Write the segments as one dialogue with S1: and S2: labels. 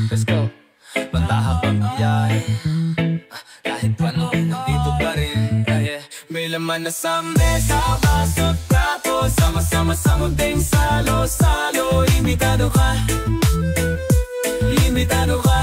S1: Let's go. Banta habang biyahe, kahit paano, nandito pa rin. May laman na sa mesa, baso't plato, sama-sama sa munting salo-salo. Imbitado ka, imbitado ka.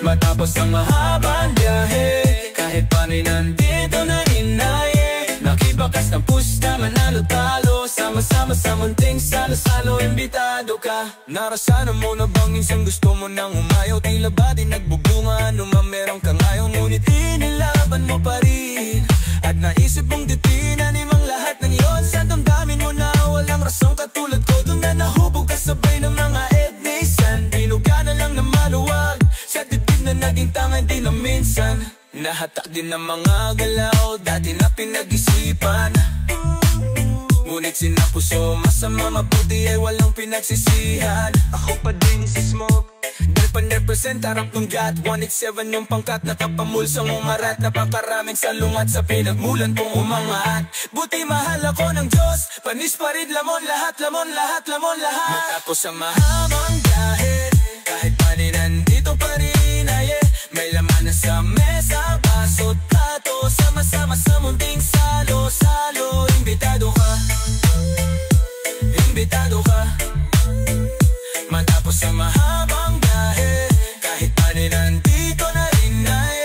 S1: Matapos ang mahabang biyahe, kahit pano'y nandito na inaye. Nakibakas ng pusta, manalo-talo, sama-sama sa munting salo-salo. Imbitado ka. Narasanan mo na bang isang gusto mo nang umayaw? Tila ba di nagbubunga, ano man meron kang ayaw? Ngunit inilaban mo pa rin, at naisip mong ditinan imang lahat ng iyon. Sa damdamin mo na walang rasong katulad ko, doon na nahubog kasabay ng mga etnisan. Binuga na lang na maluwag, sa dibdib na naging tanga din na minsan. Nahatak din ng mga galaw, dati na pinag-isipan. Ngunit sinapuso, masama mabuti ay walang pinagsisihan. Ako pa din si Smoke, dahil pa-represent harap ng GAT 187 yung pangkat, nakapamulsang umarat. Napakaraming salungat sa pinagmulan kong umangat. Buti mahal ako ng Diyos, panis pa rin lamon lahat, lamon lahat, lamon lahat. Matapos ang mahabang biyahe, kahit pa rin nandito pa rin ay may laman na sa mesa, baso't plato, sama-sama sa munting salo-salo. Imbitado ka, imbitado ka. Matapos ang mahabang biyahe, kahit pa rin nandito na rin ay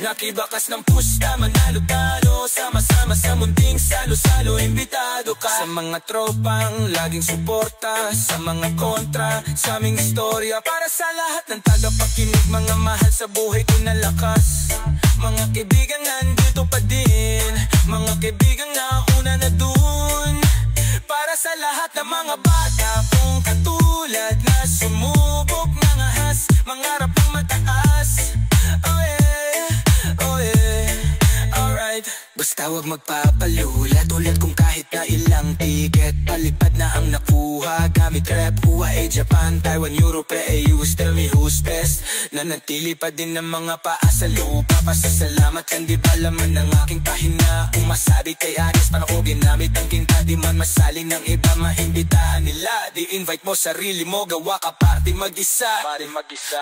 S1: nakibakas ng pusta, manalo-talo, sama-sama sa munting salo-salo. Imbitado ka. Sa mga tropang laging suporta, sa mga kontra, sa aming istorya. Para sa lahat ng tagapakinig, mga mahal sa buhay ko na lakas. Mga kaibigan nandito pa din, mga kaibigan na una na dun. Para sa lahat ng mga bata kong katulad, na sumubok ng ahas, mangarap ng mataas. Oh yeah, oh yeah, alright. Basta wag magpapalula, tulad kung kahit na ilang tiket, palipad na ang nakuha. Gamit rap, Huawei, Japan, Taiwan, Europe, AUs, tell me who's best. Nanatili pa din ng mga paa sa lupa. Pasasalamat kan di ba laman ng aking pahina. Umasabi kay Aris, parang ko ginamit ang kinta. Di man masaling ng iba, maimbitahan nila. Di invite mo sarili mo, gawa ka party mag-isa.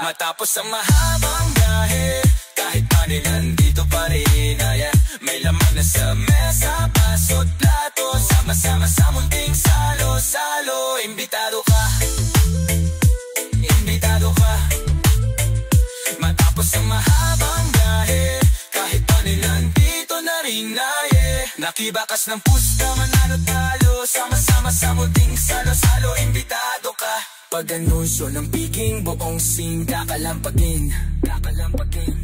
S1: Matapos ang mahabang biyahe, kahit pa rin nandito pa rin ay may laman na sa mesa, baso't plato, sama-sama sa munting salo-salo. Imbitado ka, imbitado ka. Matapos ang mahabang biyahe, kahit pa rin nandito na rin ay nakibakas ng pusta, manalo-talo, sama-sama sa munting salo-salo. Imbitado ka. Pag-anunsyo ng piging, buong scene kakalampagin, kakalampagin.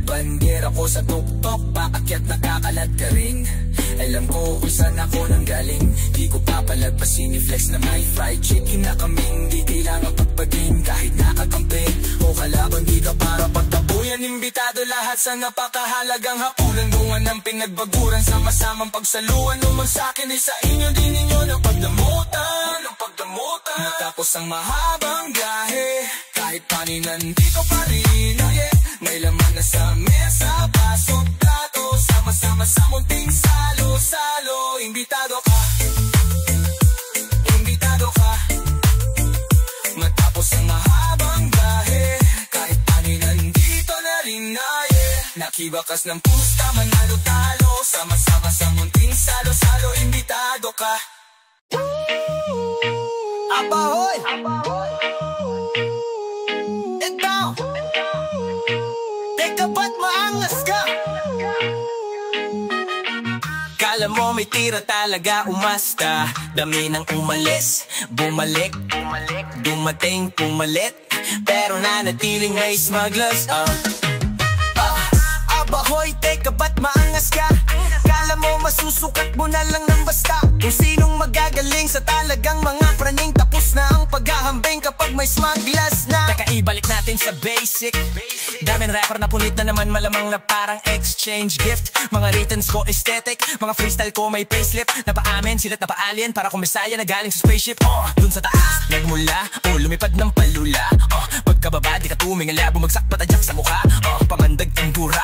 S1: Bandera ko sa tuktok, paakyat nakakalat ka rin. Alam ko kung saan ako nang galing, di ko papalagpasin i-flex na may fried chicken na kaming. Di kailangan pagpagin kahit nakakampi o kalaban, di ka para pagtabuyan. Imbitado lahat sa napakahalagang hapunan, bunga ng pinagbaguran, sama-samang pagsaluan. Umang sa'kin ay sa inyo, di ninyo ng pagdamutan, ng pagdamutan. Matapos ang mahabang biyahe, kahit panin nandito pa rin ay may laman na sa mesa, baso't plato, sama-sama sa munting salo-salo. Imbitado ka, imbitado ka. Matapos ang mahabang biyahe, kahit panin nandito na rin ay nakibakas ng pusta, manalo-talo, sama-sama sa munting salo-salo. Imbitado ka. Abahoy! Abahoy! Ikaw! Teka ba't maangas ka? Kala mo may tira talaga, umasta. Dami nang umalis, bumalik, dumating, pumalit, pero nanatiling may smugglers. Abahoy, teka ba't maangas ka? Kala mo masusukat mo na lang ng basta. Kung sinong magagaling sa talagang mga praning, tapos na ang paghahambing kapag may smugglers na. Teka, ibalik natin sa basic. Daming rapper na punit na naman, malamang na parang exchange gift. Mga writtens ko aesthetic, mga freestyle ko may payslip. Napaamin, silat na pa-alien, para kung mesaya na galing sa spaceship. Dun sa taas, nagmula, lumipad ng palula. Pagkababa, di ka tumingala, bumagsak patadyak sa mukha. Pamandag ang dura,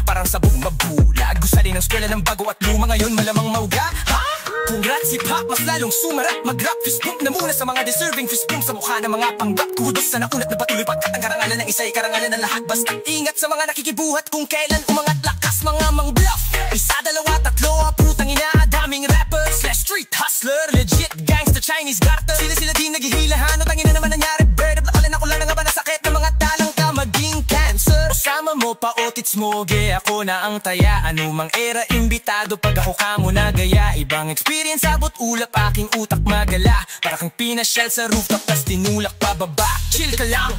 S1: parang sabog mabulag. Gusto rin ang skwela ng bago at luma, ngayon malamang mauga. Ha? Congrats hip-hop, mas lalong sumarap mag-rap. Fistbump na muna sa mga deserving fistbump sa mukha ng mga pang-rap. Kudos sa naunat na patuloy pagkat ang karangalan ng isa ay karangalan ng lahat. Basta ingat sa mga nakikibuhat kung kailan umangat lakas mga mang-bluff. Isa, dalawa, tatlo, putang ina, daming rapper slash street hustler, legit gangster Chinese garter. Sila din naghihilahan, o tangina naman nangyari. Bird up, nakalan ako lang nga ba na sakit ng mga talang ka maging cancer. Sama mo pa otits mo, ako na ang taya. Anumang era, imbitado pag ako kamo na gaya. Ibang experience, abot ulap, aking utak magala. Para kang pinasyal sa rooftop, tas tinulak pababa. Chill ka lang,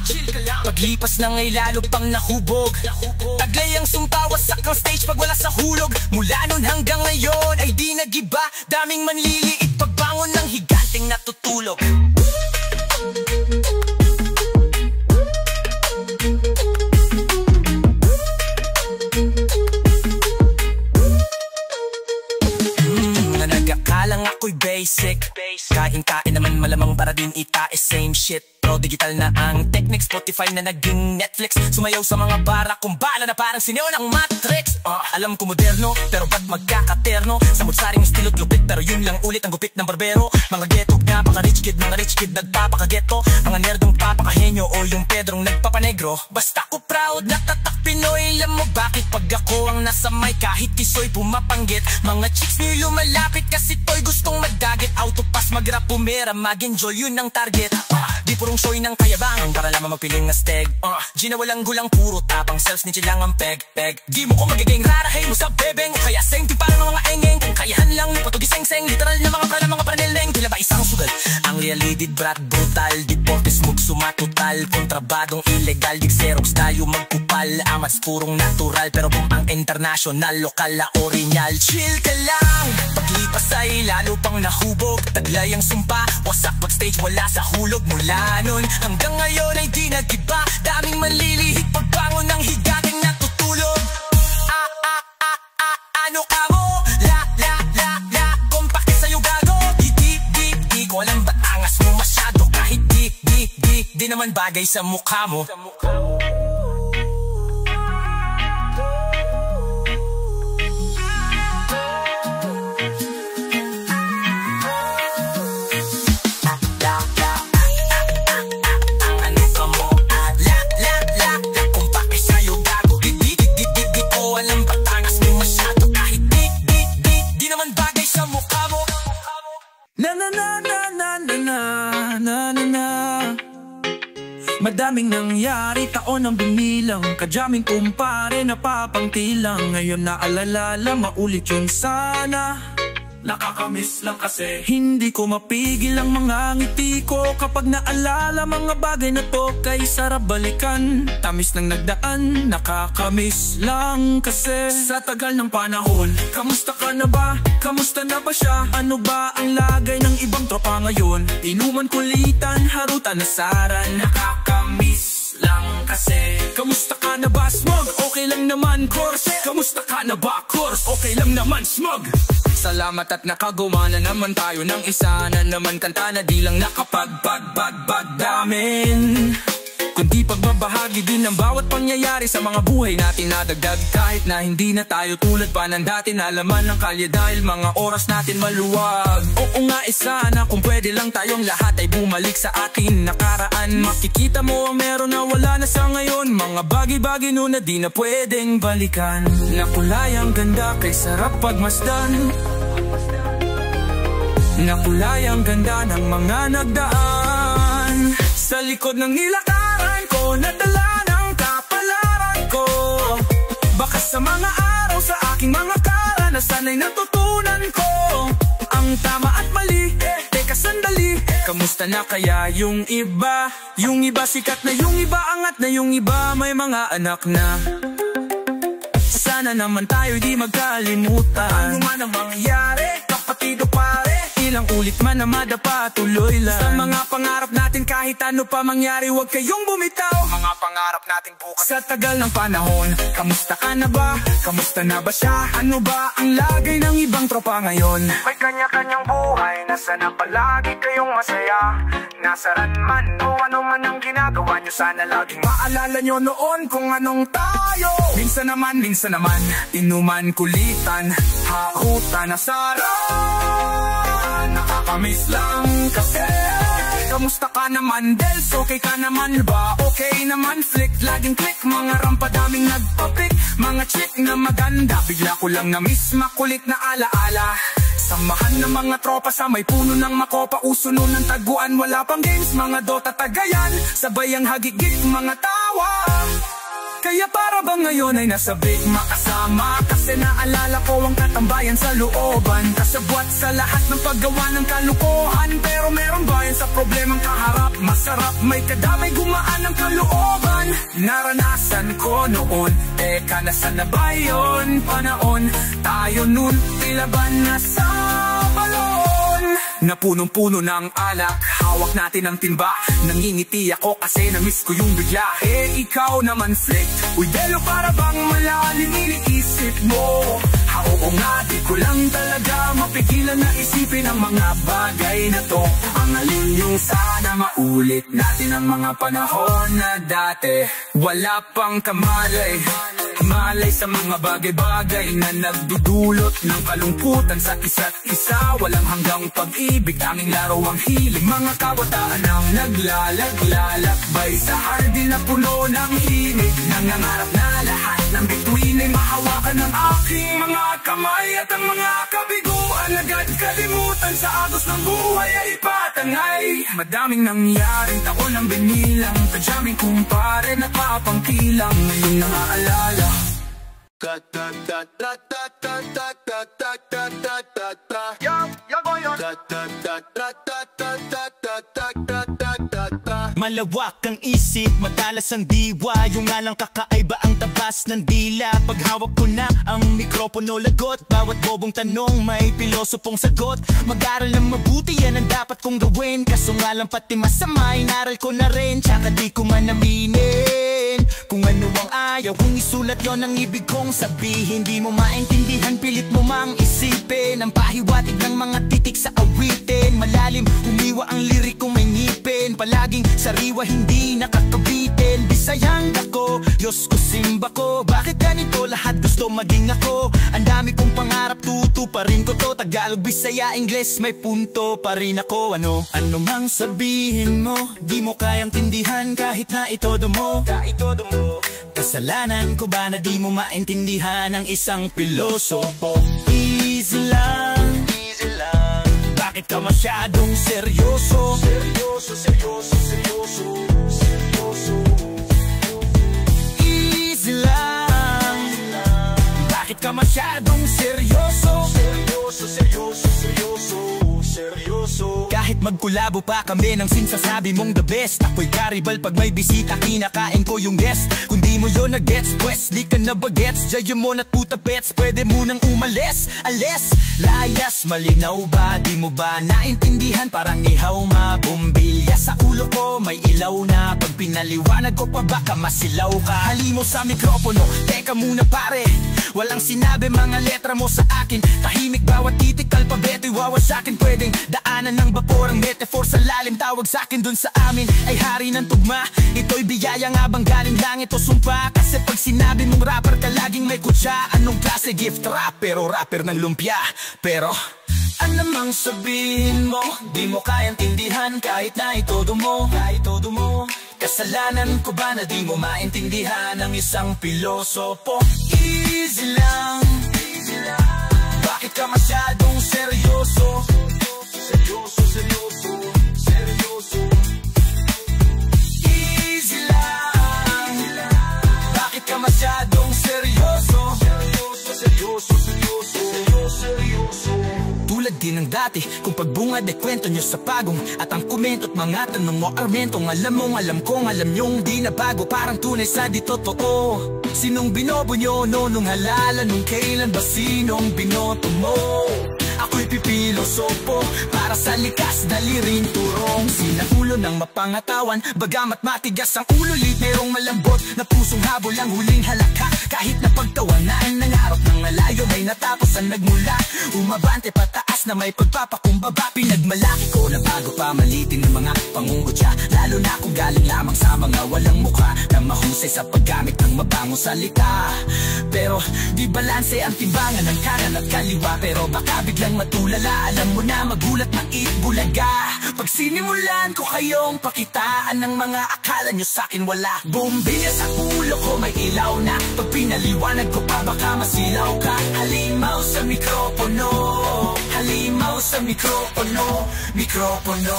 S1: paglipas ng ay lalo pang nahubog. Taglay ang sumpa, wasak ang stage pag wala sa hulog. Mula nun hanggang ngayon ay di nagiba. Daming manliliit pagbangon ng higanteng natutulog. Nagakalang ako'y basic, kain-kain naman malamang para din itae same shit. Pro digital na ang technique, Spotify na naging Netflix. Sumayaw sa mga bara kung bala na parang sineo ng Matrix. Alam ko moderno, pero ba't magkakaterno? Samut-saring estilo't lupit, pero yun lang ulit ang gupit ng barbero. Mga ghetto, mga rich kid nagpapakageto. Mga nerdong papakahenyo o yung Pedrong nagpapanegro. Basta ko proud, natatak Pinoy. Alam mo bakit pag ako ang nasa mic, kahit kisoy pumapanggit. Mga chicks nyo'y lumalapit kasi to'y gustong magdaget. Autopass, mag-rap, pumera, mag-enjoy, yun ang target. Di purong show ng kayabangan para lamang magpiling na steg. Gina walang gulang, puro tapang self-snitch lang ang peg. Di mo ko magiging rarahay mo sa bebeng, o kaya sengting parang mga engeng. Kung kayahan lang, patugiseng-seng, literal na mga prala, mga paneleng. Tila ba isang sugal? Ang realidad brat brutal, deportes mugsumatutal. Kontrabadong illegal, dig xerox tayo magkupal. Amats purong natural, pero bumpang international, lokal na original. Chill ka lang, paglipas ay lalo pang nahubog. Taglay ang sumpa, wasak backstage, wala sa hulog. Mula nun hanggang ngayon ay di nagiba. Daming manlilihit pagbangon ng higating natutulog. Ano ka mo? La kompake sa'yo gago. Di ko alam ba't angas mo masyado. Kahit di naman bagay sa mukha mo.
S2: Madaming nangyari, taon ang binilang. Kadyaming kumpare, napapangtilang. Ngayon naalala, maulit yun sana. Nakakamiss lang kasi hindi ko mapigil ang mga ngiti ko kapag naalala mga bagay na to kay sarap balikan. Tamis ng nagdaan, nakakamiss lang kasi sa tagal ng panahon. Kamusta ka na ba? Kamusta na ba siya? Ano ba ang lagay ng ibang tropa ngayon? Inuman, kulitan, harutan, nasaran. Nakakamiss lang kasi. Kamusta ka na ba, Smog? Okay lang naman, course. Kamusta ka na ba, course? Okay lang naman, Smog. Salamat at nakagawa na naman tayo ng isa na naman kanta na di lang nakapagdamin, kundi pagbabahagi din ng bawat pangyayari sa mga buhay natin na dagdag. Kahit na hindi na tayo tulad pa ng dati, nalaman ng kalye dahil mga oras natin maluwag. Oo nga, sana kung pwede lang tayong lahat ay bumalik sa ating nakaraan. Makikita mo ang meron na wala na sa ngayon, mga bagay-bagay noon na di na pwedeng balikan. Nakulay ang ganda kay sarap pagmasdan. Nakulay ang ganda ng mga nagdaan. Sa likod ng nilakaran ko, nadala ng kapalaran ko. Baka sa mga araw sa aking mga karanasan ay natutunan ko ang tama at mali. Teka sandali, kamusta na kaya yung iba? Yung iba sikat na, yung iba angat na, yung iba may mga anak na. Sana naman tayo di magkalimutan. Ano man ang mangyari, kapatid o pare, ilang ulit man na madapa, tuloy lang. Sa mga pangarap natin kahit ano pa mangyari, huwag kayong bumitaw. Mga pangarap natin bukas. Sa tagal ng panahon, kamusta ka na ba? Kamusta na ba siya? Ano ba ang lagay ng ibang tropa ngayon? May kanya-kanyang buhay, nasa na palagi kayong masaya. Nasaran man o ano man ang ginagawa nyo, sana laging maalala nyo noon kung anong tayo. Minsan naman, inuman, kulitan, hakutan, nasaran. Nakakamiss lang kasi. Kamusta ka naman, Dels? Okay ka naman ba? Okay naman, flick, laging click. Mga rampa daming nagpapik. Mga chick na maganda, bigla ko lang na-miss, makulit na alaala. Samahan ng mga tropa sa may puno ng makopa. Uso nun ng taguan, wala pang games. Mga Dota tagayan, sabay ang hagigit, mga tawa. Kaya para ba ngayon ay nasa break makasama? Kasi naalala ko ang katambayan sa looban. Kasabwat sa lahat ng paggawa ng kalukuhan. Pero meron ba yan sa problemang kaharap? Masarap, may kadamay, gumaan ang kalooban. Naranasan ko noon, teka nasan na ba yun? Panahon, tayo nun, tila ba nasa balon? Na punong-puno ng alak, hawak natin ang timba. Nangingiti ako kasi na-miss ko yung bigla. Eh ikaw naman flick, uy Delo, para bang malalim iniisip mo? Oo nga, di ko lang talaga mapigilan na isipin ang mga bagay na to. Ang alin yung sana maulit natin ang mga panahon na dati. Wala pang kamalay, malay sa mga bagay-bagay na nagdudulot ng kalungkutan sa isa't isa. Walang hanggang pag-ibig, tanging laro ang hiling. Mga kabataan ang naglalakbay sa hardin na puno ng himig. Nangangarap na lahat ng bituin ay mahawakan ng aking mga kamay. At ang mga kabiguan agad kalimutan, sa agos ng buhay ay ipatangay. Madaming nangyaring taon ang binilang, kadyaming kumpare napapangkilang. Ngayon naaalala
S3: malawak ang isip, matalas ang diwa. Yung nga lang kakaiba ang tabas ng dila. Pag hawak ko na ang mikropono, lagot. Bawat bobong tanong may pilosopong sagot. Mag-aral ng mabuti, yan ang dapat kong gawin. Kaso nga lang pati masama, inaral ko na rin. Tsaka di ko man aminin kung ano ang ayaw kung isulat yon ang ibig kong sabihin. Di mo maintindihan, pilit mo mang isipin ang pahiwatig ng mga titik sa awitin. Malalim, humiwa ang lirik kong may ngipin. Palaging sariwa, hindi nakakabitin. Bisayang ako, Diyos ko, simba ko. Bakit ganito lahat gusto maging ako? Ang dami kong pangarap, tutuparin ko to. Tagalog, Bisaya, Ingles, may punto pa rin ako. Ano mang sabihin mo, di mo kayang tindihan kahit na itodo mo. Kasalanan ko ba na di mo maintindihan ang isang pilosopo? Easy lang, bakit ka masyadong seryoso? Easy lang, bakit ka masyadong seryoso? Kahit magkulabo pa kami ng sinsasabi mong the best. Ako'y karibal pag may bisita, kinakain ko yung guest. Kung di mo yun na-gets, pues di ka na bagets. Diyan mo na't puta pets, pwede mo nang umalis. Alis, layas, malinaw ba? Di mo ba naintindihan? Parang ihaw mabumbilya sa ulo ko, may ilaw na. Pag pinaliwanag ko pa baka masilaw ka. Halimo sa mikropono, teka muna pare. Walang sinabi mga letra mo sa akin. Tahimik bawat titik, alpabeto'y wawasakin. Pwedeng daanan ng vapor ang metaphor sa lalim. Tawag sa'kin dun sa amin ay hari ng tugma. Ito'y biyaya nga bang galing langit o sumpa? Kasi pag sinabi mong rapper ka laging may kutsa. Anong klase gift rap? Pero rapper ng lumpia. Pero ano mang sabihin mo, di mo kayang tindihan kahit na itodo mo. Kasalanan ko ba na di mo maintindihan ang isang pilosopo? Easy lang, bakit ka masyadong seryoso? Easy lang, bakit ka masyadong seryoso? Tulad din ng dati, kung pagbungad ay kwento nyo sa pagong. At ang komento't mga tanong mo armentong alam mong alam kong alam nyong di na bago. Parang tunay sa di totoo. Sinong binobo nyo, nung halala, nung kailan ba sinong binoto mo? Ako'y nagpipilosopo para sa likas daliring turong. Sinaulo ng mapangatawan, bagamat matigas ang ulo, merong malambot na pusong habol ang huling halaka. Kahit na pagtawanan, nangarap ng malayo, may natapos ang nagmula. Umabante pataas na may pagpapakumbaba. Pinagmalaki ko na bago pa malitin ng mga pangungutya, lalo na kung galing lamang sa mga walang mukha na mahusay sa paggamit ng mabangong salita. Pero di balanse ang timbangan ng kanan at kaliwa, pero baka biglang matulala. Alam mo na magulat na itbulaga pag sinimulan ko kayong pakitaan ng mga akala nyo sa'kin wala. Bombilya sa ulo ko may ilaw na, pag pinaliwanag ko pa baka masilaw ka. Halimaw sa mikropono, halimaw sa mikropono, mikropono.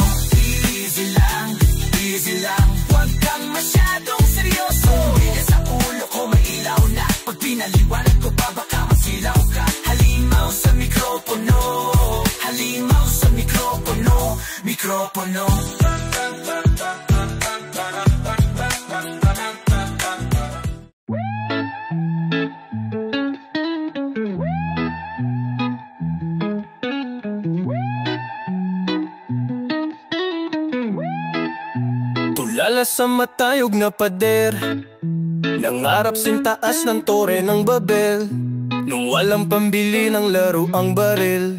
S3: Easy lang, huwag kang masyadong seryoso. Bombilya sa ulo ko may ilaw na, pag pinaliwanag ko pa baka masilaw ka. Halimaw sa mikropono, halimaw sa mikropono, mikropono.
S4: Tulala sa matayog na pader, nangarap sintaas ng tore ng Babel. Nung walang pambili ng laro ang baril,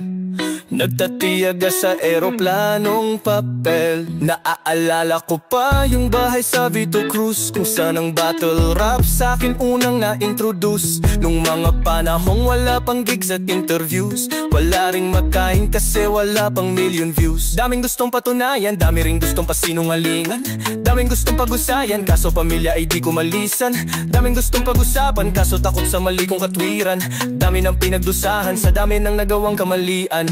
S4: nagtatiyaga sa eroplanong papel. Naaalala ko pa yung bahay sa Vito Cruz, kung saan ang battle rap sa'kin unang na-introduce. Nung mga panahong wala pang gigs at interviews, wala ring makain kasi wala pang million views. Daming gustong patunayan, dami ring gustong pasinungalingan. Daming gustong pag-usayan, kaso pamilya ay di ko malisan. Daming gustong pag-usapan, kaso takot sa mali kong katwiran. Dami ng pinagdusahan sa dami ng nagawang kamalian.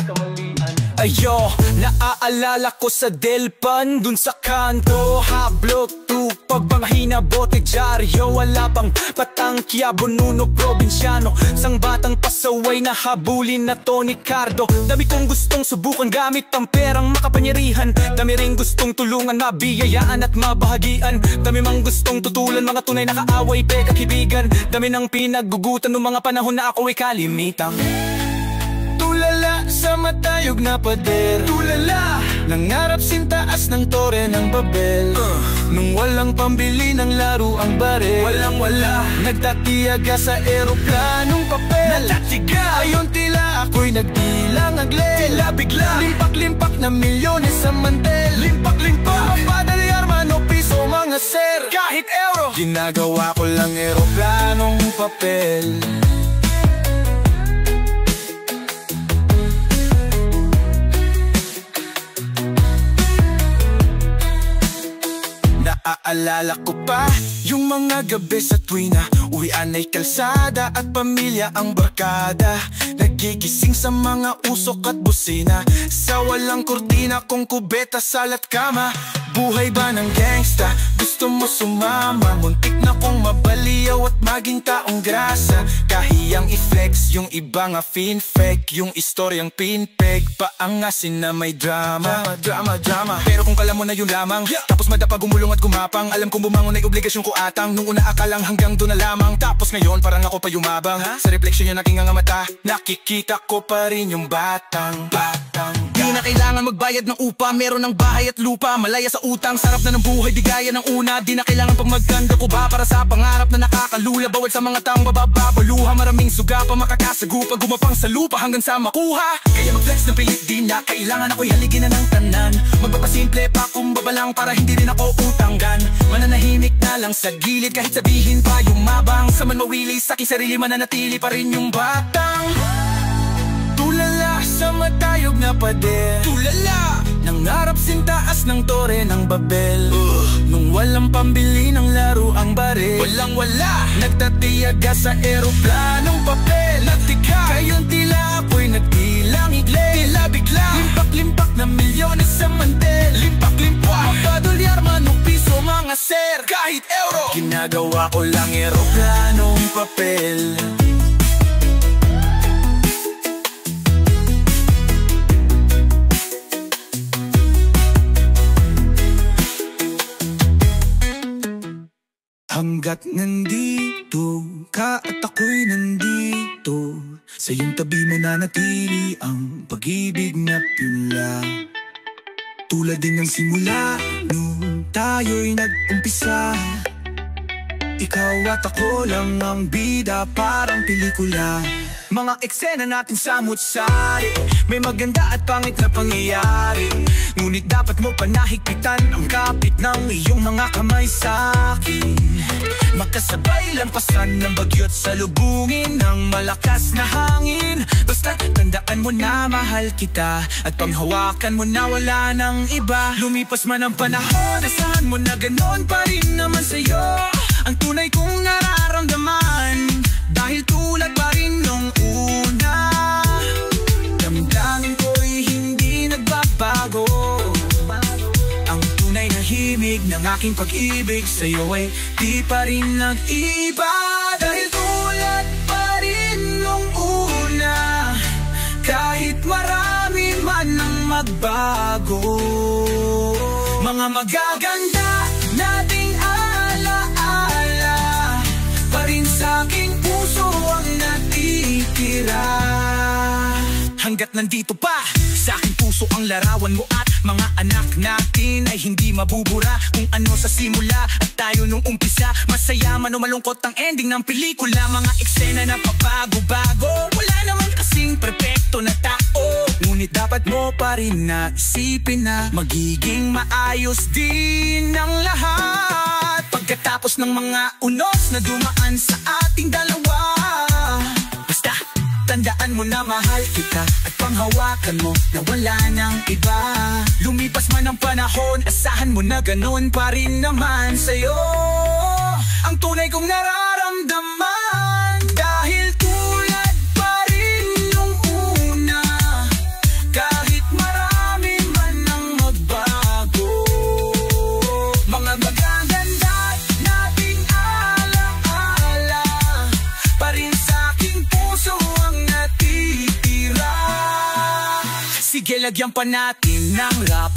S4: Ayo, naaalala ko sa Delpan, dun sa kanto, hablot, tupag, panghina, bote, dyaryo. Wala pang patangkya, bununo, probinsyano, sang batang pasaway na habulin na Tony Cardo. Dami kong gustong subukan gamit ang perang makapangyarihan. Dami ring gustong tulungan, mabiyayaan at mabahagian. Dami mang gustong tutulan, mga tunay na kaaway, pekakibigan. Dami ng pinaggugutan ng mga panahon na ako ay kalimitang. Tulala sa matayog na pader, tulala, nangarap sintaas ng tore ng Babel. Nung walang pambili ng laro ang baril, walang wala, nagtatiyaga sa eroplanong papel. Natatiga, ayon tila ako'y nagbilang aglel. Tila bigla, limpak-limpak na milyones sa mantel. Limpak-limpak, mapadali arman o piso mga sir, kahit euro, ginagawa ko lang eroplanong papel. Naaalala ko pa yung mga gabi sa tuwina, uwian ay kalsada at pamilya ang barkada. Nagigising sa mga usok at busina, sa walang kurtina kung kubeta, salat, kama. Buhay ba ng gangsta? Gusto mo sumama? Muntik na kong mabaliyaw at maging taong grasa. Kahiyang i-flex, yung iba nga fin-fake, yung istoryang pinpeg, paangasin na may drama. Drama. Pero kung kala mo na yun lamang, tapos madapa gumulong at gumapang, alam kong bumangon ay obligasyon ko atang. Nung una akalang hanggang doon na lamang, tapos ngayon parang ako pa yumabang. Sa refleksyon yung aking nga mata, nakikita ko pa rin yung batang. Di na kailangan magbayad ng upa, meron ng bahay at lupa, malaya sa utang, sarap na ng buhay, di gaya ng una. Di na kailangan pag maganda ko ba para sa pangarap na nakakalula. Bawal sa mga taong bababaluha, maraming suga pa makakasagupa, gumapang sa lupa hanggang sa makuha. Kaya mag-flex ng pilit, di na kailangan ako'y haligin na ng tanan. Magpapasimple pa kumbaba lang para hindi rin ako utanggan. Mananahimik na lang sa gilid kahit sabihin pa yumabang. Sa man mawili sa aking sarili, mananatili pa rin yung batang. Tulala sa matayog na pader, tulala, nangarap sintaas ng tore ng Babel. Nung walang pambili ng laro ang baril, walang wala, nagtatiyaga sa eroplanong papel. Natika, kayon tila ako'y nagbilang iglesia. Tila bigla, limpak-limpak na milyones sa mantel. Limpak-limpak, magpadolyar man o piso mga sir, kahit euro, ginagawa ko lang eroplanong papel. Hanggat nandito ka at ako'y nandito,
S2: Sa iyong tabi mananatili ang pag-ibig na pula. Tulad din ng simula nung tayo'y nag-umpisa. Ikaw at ako lang ang bida, parang pelikula. Mga eksena natin samut-sari, may maganda at pangit na pangyayari. Ngunit dapat mo panahigpitan ang kapit ng iyong mga kamay sa'kin. Makasabay lampasan ng bagyo't salubungin ng malakas na hangin. Basta tandaan mo na mahal kita at panghawakan mo na wala ng iba. Lumipas man ang panahon, asahan mo na ganon pa rin naman sa'yo ang tunay kong nararamdaman. Dahil tulad pa rin nung una, damdamin ko'y hindi nagbabago. Ang tunay na himig ng aking pag-ibig sa'yo ay di pa rin nag-iba. Dahil tulad pa rin nung una, kahit marami man ang magbago. Mga magaganda nating alaala pa rin sa'king puso ang natitira. Hanggat nandito pa sa aking puso ang larawan mo at mga anak natin ay hindi mabubura. Kung ano sa simula at tayo nung umpisa, masaya man o malungkot ang ending ng pelikula. Mga eksena na pabago-bago, wala naman kasing perpekto na tao. Ngunit dapat mo pa rin na isipin na magiging maayos din ang lahat pagkatapos ng mga unos na dumaan sa ating dalawa. Basta tandaan mo na mahal kita at panghawakan mo na wala nang iba. Lumipas man ang panahon, asahan mo na ganon pa rin naman sa'yo ang tunay kong nararamdaman. Dahil tulad pa rin nung una, kahit marami man ang magbago. Mga magaganda nating alaala pa rin sa'king puso ang natitira. Sige, lagyan pa natin ng rap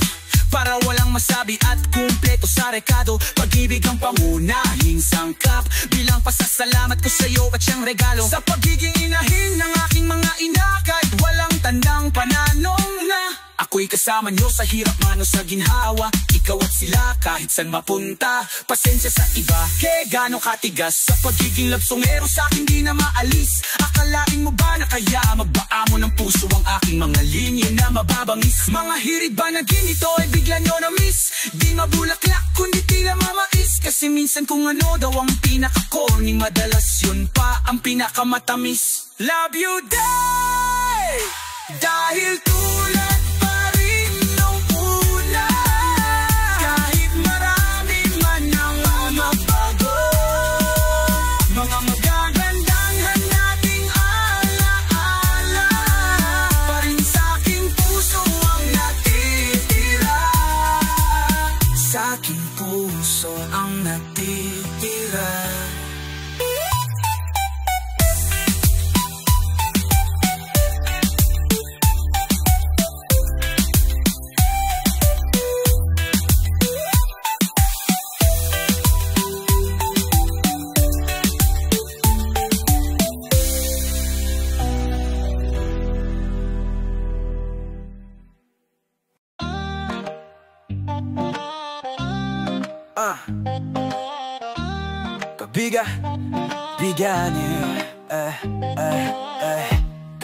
S2: para walang masabi at kumpleto sa rekado. Pag-ibig ang pangunahing sangkap bilang pasasalamat ko sa'yo at siyang regalo. Sa pagiging inahin ng aking mga ina, kahit walang tandang pananong na ako'y kasama nyo sa hirap man o sa ginhawa. Ikaw at sila kahit saan mapunta. Pasensya sa iba, kaya gano'ng katigas sa pagiging labsongero sa'kin di na maalis. Akalain mo ba na kaya magbaa mo ng puso ang aking mga linya na mababangis? Mga hirig ba na ginito ay bigla nyo na miss? Di mabulaklak kundi tila mamais. Kasi minsan kung ano daw ang pinaka-corny, madalas yun pa ang pinakamatamis. Love you day! Dahil tulad pa rin nung una, kahit marami man ang mabago. Mga magagandang nating alaala pa rin sa'king puso ang natitira. Sa'king puso ang natitira.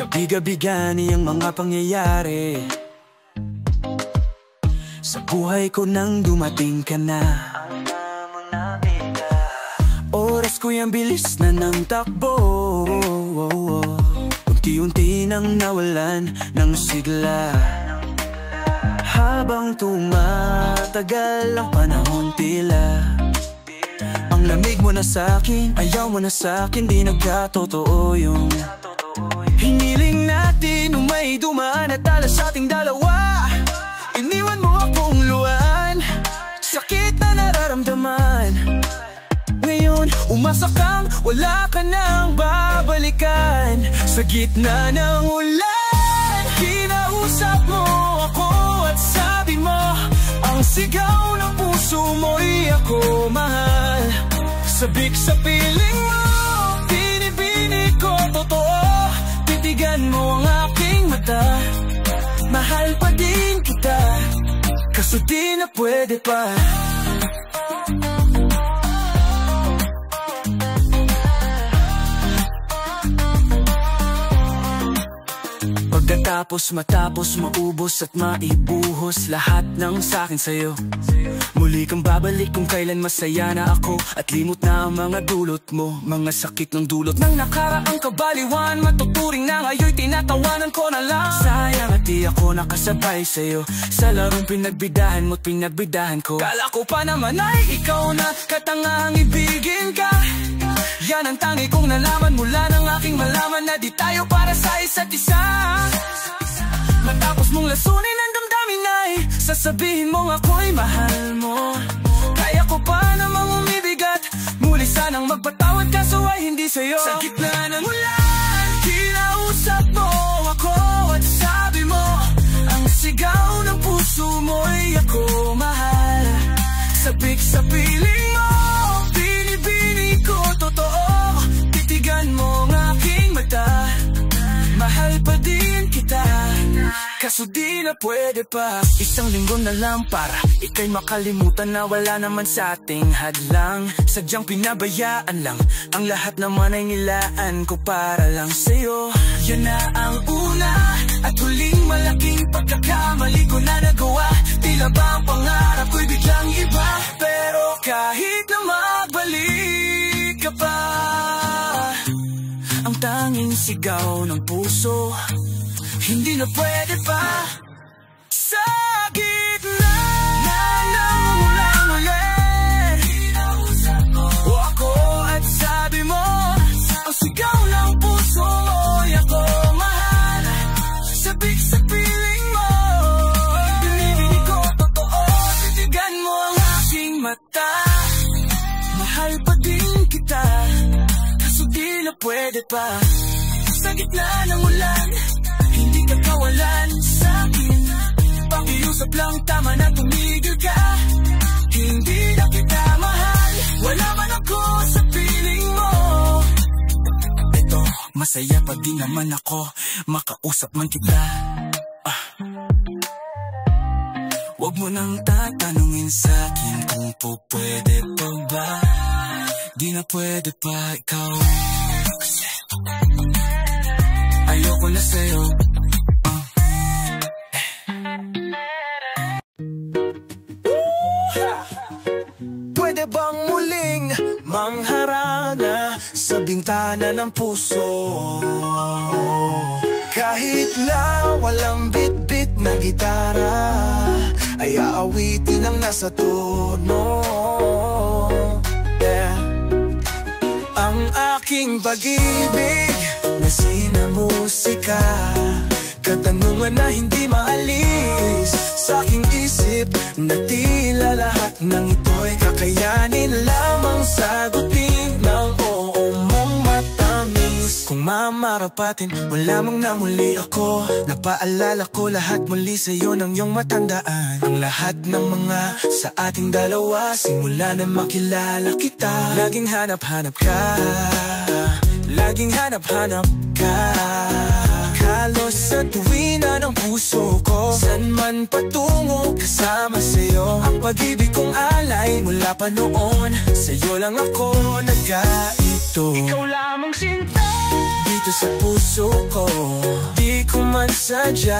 S3: Kabiga-bigani ang mga pangyayari sa buhay ko nang dumating ka na. Oras ko yung bilis na ng takbo, unti-unti nang nawalan ng sigla. Habang tumatagal ang panahon tila ang lamig mo na sa'kin, ayaw mo na sa'kin, di nagkatotoo yung hiniling natin nung may dumaan at tala sa ating dalawa. Iniwan mo akong luwan, sakit na nararamdaman. Ngayon, umasa kang wala ka nang babalikan. Sa gitna ng ulan, kinausap mo ako at sabi mo, ang sigaw ng puso mo'y ako mahal. Sabik sa piling mo, binibini ko totoo.
S2: kaso di na pwede pa. Pagkatapos matapos maubos at maibuhos lahat ng sakin sa'yo, muli kang babalik kung kailan masaya na ako at limot na ang mga dulot mo, mga sakit ng dulot ng nakaraang kabaliwan. Matuturing na ngayon tinatawanan ko na lang. Sayang at di ako nakasabay sa'yo sa larong pinagbidahan mo't pinagbidahan ko. Kala ko pa naman ay ikaw na katangang ibigin ka. Yan ang tangi kong nalaman mula ng aking malaman na di tayo para sa isa't isa. Matapos mong lasunin ang damdamin ay sasabihin mong ako'y mahal mo. Kaya ko pa namang umibigat, muli sanang magpatawad kaso ay hindi sa'yo. Sa gitna ng ulan, kinausap mo ako at sabi mo ang sigaw ng puso mo'y ako mahal. Sabik sa piling mo, binibini ko totoo. Titigan mo ang aking mata, mahal pa din kita, kaso di na pwede pa. Isang linggo na lang para ika'y makalimutan na wala naman sa ating hadlang. Sadyang pinabayaan lang, ang lahat naman ay nilaan ko para lang sa'yo. Yan na ang una at huling malaking pagkakamali ko na nagawa. Tila ba ang pangarap ko'y biglang iba, pero kahit na magbalik ka pa, ang tanging sigaw ng puso hindi na pwede pa. Sa gitna ng ulang ulit, kinausap mo ako at sabi mo ang sigaw ng puso mo'y ako mahal. Sabik sa piling mo, binibini ko totoo. Titigan mo ang aking mata, mahal pa din kita, kaso di na pwede pa. Sa gitna ng ulan, hindi ka kawalan sa'kin. Pakiusap lang, tama na tumigil ka. Hindi na kita mahal, wala man ako sa piling mo. Ito, masaya pa din naman ako, makausap man kita. Huwag mo nang tatanungin sa'kin kung po pwede pa ba. Di na pwede pa ikaw, kasi ayoko na sa'yo. Pwede bang muling mangharana sa bintana ng puso? Kahit na walang bit-bit na gitara, ay aawitin ang nasa tono. Yeah. Ang aking pag-ibig na sinamusika, katanungan na hindi maalis sa aking isip, na tila lahat ng ito'y kakayanin lamang sagutin ng oo mong matamis. Kung mamarapatin, wala mong namuli ako. Napaalala ko lahat muli sa'yo ng iyong matandaan. Ang lahat ng mga sa ating dalawa, simula na makilala kita. Laging hanap-hanap ka, laging hanap-hanap ka. Halos sa tuwina ng puso ko, san man patungo kasama sa'yo. Ang pag-ibig kong alay mula pa noon, sa'yo lang ako nag-aito. Ikaw lamang sinta dito sa puso ko, di ko man sadya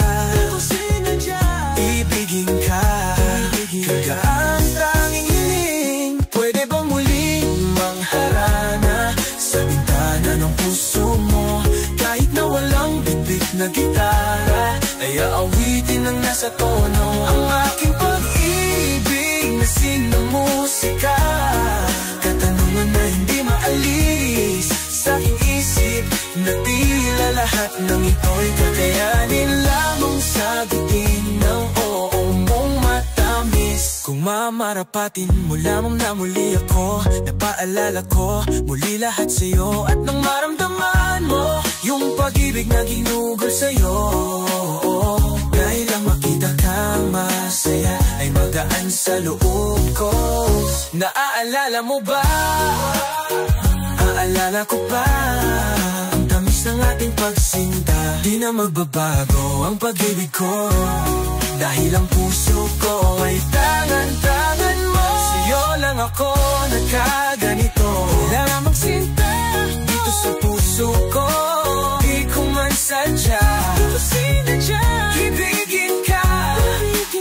S2: ibigin ka. Kagaan tanging hiling, pwede bang muling mangharana sa bintana ng puso mo? Kahit na walang bit-bit na gitara, ay aawitin ang nasa tono. Ang aking pag-ibig na sinamusika, katanungan na hindi maalis sa aking isip, na tila lahat ng ito'y kakayanin lamang sagutin ng oo mong matamis. Kung mamarapatin mo lamang na muli ako, napaalala ko muli lahat sa'yo. At nang maramdaman mo yung pag-ibig na ginugol sa'yo, dahil lang makita kang masaya ay magaan sa loob ko. Naaalala mo ba? Aalala ko pa ang tamis ng ating pagsinta. Di na magbabago ang pag-ibig ko,
S1: Dahil ang puso ko ay tangan-tangan mo. Sa'yo lang ako nagkaganito. Wala mang sinta dito sa puso ko. Di ko man sadya ibigin ka.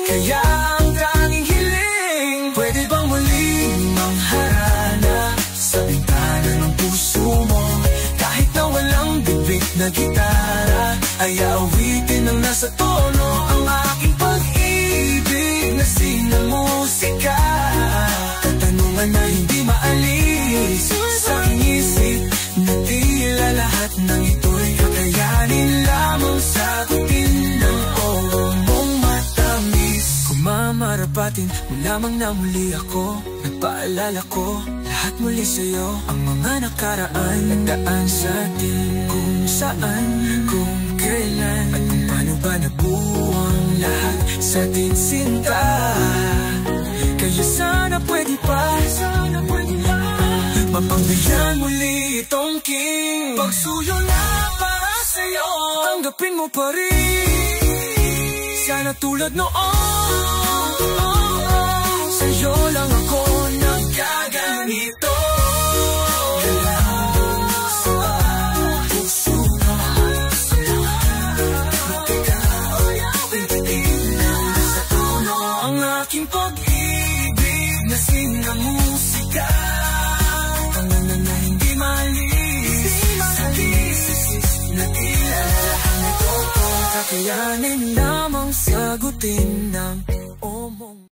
S1: Kaya ang tanging hiling, pwede bang muling mangharana sa bintana ng puso mo. Kahit na walang bibig na gitara, ay awitin ang nasa tono ang aking pag-ibig na sinamusika. Katanungan na hindi maalis sa aking isip, na tila lahat ng ito'y kakayanin lamang sagutin ng oro mong matamis. Kung mamarapatin mo lamang na muli ako, nagpaalala ko lahat muli sa'yo. Ang mga nakaraan, nagdaan sa atin, kung saan, kung kailan, at kung paano ba nabuwang lahat sa atin sinta. Kaya sana pwede pa, mapagbigyan muli itong king. Pagsuyo na para sa'yo, tanggapin mo pa rin. Sana tulad noon, sa'yo lang ako nagkaganito. Ang aking pag-ibig na sinamusika, tanganan na hindi malis sa isip na tila lahat ito kakayanin lamang sagutin ng omong.